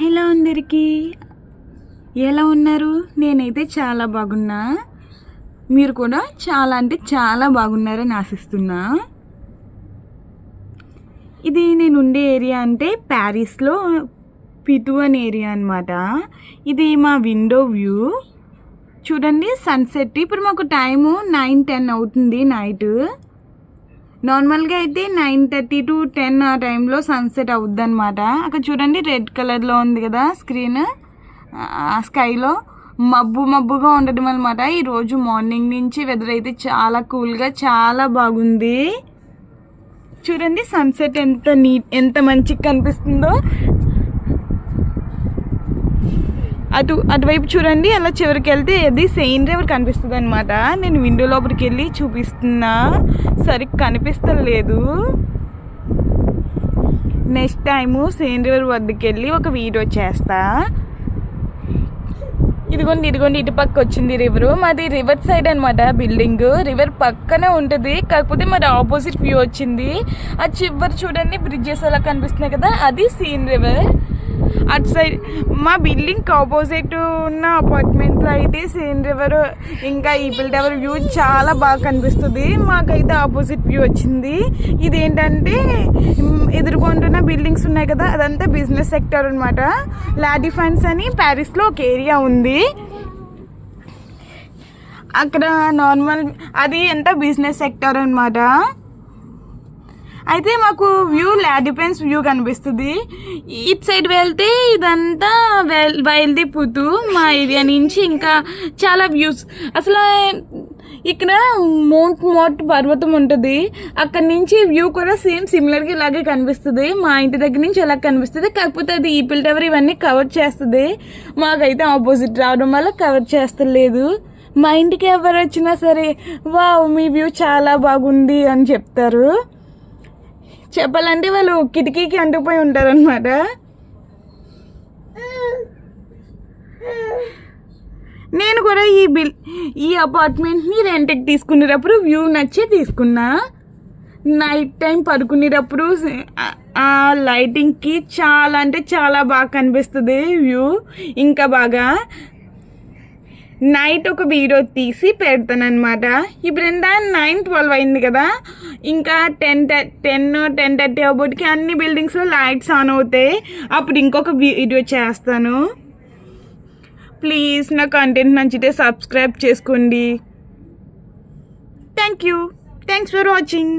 Hello అందరికీ, ఎలా ఉన్నారు? నేనైతే చాలా బాగున్నా. మీరు కూడా చాలా అంటే చాలా బాగున్నారని ఆశిస్తున్నా. ఇది నేను ఉండే ఏరియా అంటే ప్యారిస్లో పితు అనే ఏరియా అనమాట. ఇది మా విండో వ్యూ చూడండి. సన్సెట్ ఇప్పుడు మాకు టైము 9-10 అవుతుంది నైట్. నార్మల్గా అయితే 9:30 to 10 ఆ టైంలో సన్సెట్ అవుద్ది అనమాట. అక్కడ చూడండి రెడ్ కలర్లో ఉంది కదా స్క్రీన్. స్కైలో మబ్బుగా ఉండడం అనమాట. ఈరోజు మార్నింగ్ నుంచి వెదర్ అయితే చాలా కూల్గా చాలా బాగుంది. చూడండి సన్సెట్ ఎంత మంచిగా కనిపిస్తుందో. అటువైపు చూడండి, అలా చివరికి వెళ్తే అది సెయిన్ రివర్ కనిపిస్తుంది అనమాట. నేను విండో లోపలికి వెళ్ళి చూపిస్తున్నా, సరిగ్గా కనిపిస్తలేదు. నెక్స్ట్ టైము సెయిన్ రివర్ వద్దకు వెళ్ళి ఒక వీడియో చేస్తా. ఇదిగోండి ఇటు పక్క వచ్చింది రివరు. మాది రివర్ సైడ్ అనమాట బిల్డింగ్. రివర్ పక్కనే ఉంటుంది, కాకపోతే మరి ఆపోజిట్ వ్యూ వచ్చింది. ఆ చివరి చూడండి బ్రిడ్జెస్ అలా కనిపిస్తున్నాయి కదా, అది సీన్ రివర్. అటు సైడ్ మా బిల్డింగ్ ఆపోజిట్ ఉన్న అపార్ట్మెంట్లో అయితే సీన్ రివర్ ఇంకా ఈఫిల్ టవర్ వ్యూ చాలా బాగా కనిపిస్తుంది. మాకైతే ఆపోజిట్ వ్యూ వచ్చింది. ఇదేంటంటే ఎదుర్కొంటున్న బిల్డింగ్స్ ఉన్నాయి కదా, అదంతా బిజినెస్ సెక్టర్ అనమాట. లా డిఫెన్స్ అని ప్యారిస్లో ఒక ఏరియా ఉంది. అక్కడ నార్మల్ అది ఎంత బిజినెస్ సెక్టర్ అనమాట. అయితే మాకు వ్యూ లా డిఫెన్స్ వ్యూ కనిపిస్తుంది. ఇటు సైడ్ వెళ్తే ఇదంతా వైల్ది పుతు మా ఏరియా నుంచి ఇంకా చాలా వ్యూస్. అసలు ఇక్కడ మోట్ పర్వతం ఉంటుంది, అక్కడ నుంచి వ్యూ కూడా సిమిలర్గా ఇలాగే కనిపిస్తుంది. మా ఇంటి దగ్గర నుంచి ఎలా కనిపిస్తుంది, కాకపోతే అది ఈఫిల్ టవర్ ఇవన్నీ కవర్ చేస్తుంది. మాకైతే ఆపోజిట్ రావడం వల్ల కవర్ చేస్తలేదు. మా ఇంటికి ఎవరు వచ్చినా సరే వావ్ మీ వ్యూ చాలా బాగుంది అని చెప్తారు. చెప్పాలంటే వాళ్ళు కిటికీకి అంటుకుపోయి ఉంటారనమాట. నేను కూడా ఈ అపార్ట్మెంట్ని రెంట్కి తీసుకునేటప్పుడు వ్యూ నచ్చి తీసుకున్నా. నైట్ టైం పడుకునేటప్పుడు ఆ లైటింగ్కి చాలా అంటే చాలా బాగా కనిపిస్తుంది వ్యూ. ఇంకా బాగా నైట్ ఒక వీడియో తీసి పెడతాను అనమాట. ఇప్పుడు ఎంత 9-12 అయింది కదా, ఇంకా 10-10:30 అవ్వబోటికి అన్ని బిల్డింగ్స్లో లైట్స్ ఆన్ అవుతాయి. అప్పుడు ఇంకొక వీడియో చేస్తాను. ప్లీజ్ నా కంటెంట్ నచ్చితే సబ్స్క్రైబ్ చేసుకోండి. Thanks for watching.